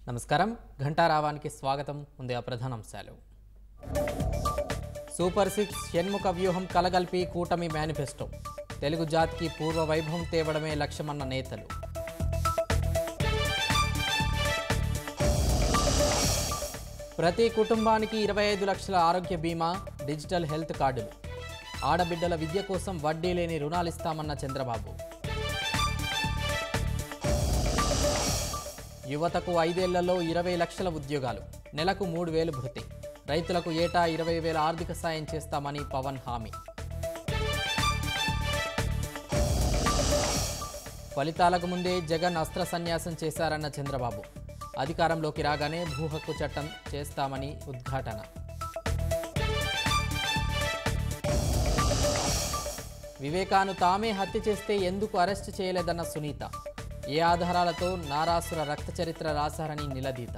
నమస్కారం ఘంటారావానికి స్వాగతం ముందే ప్రధానాంశాలు సూపర్ 6 షణ్ముఖ వ్యూహం కలగల్పి కూటమి మేనిఫెస్టో తెలుగు జాతికి పూర్వ వైభవం తేవడమే లక్ష్యమన్న నేతలు ప్రతి కుటుంబానికి 25 లక్షల ఆరోగ్య బీమా డిజిటల్ హెల్త్ కార్డులు ఆడబిడ్డల విద్య కోసం వడ్డీ లేని రుణాలు ఇస్తామన్న చంద్రబాబు యువతకు 5 ఏళ్లలో 20 లక్షల ఉద్యోగాలు నెలకు 3000 భృతి రైతులకు ఏటా 20,000 ఆర్థిక సాయం చేస్తామని పవన్ హామీ ఫలితాలకు ముందే జగన్ అస్త్ర సన్యాసం చేశారన్న చంద్రబాబు అధికారంలోకి రాగానే భూ హక్కు చట్టం చేస్తామని ఉద్ఘాటన వివేకాను తామే హత్య చేస్తే ఎందుకు అరెస్టు చేయలేదన్న సునీత ఏ ఆధారాలతో నారాసుర రక్త చరిత్ర రాశారని నిలదీత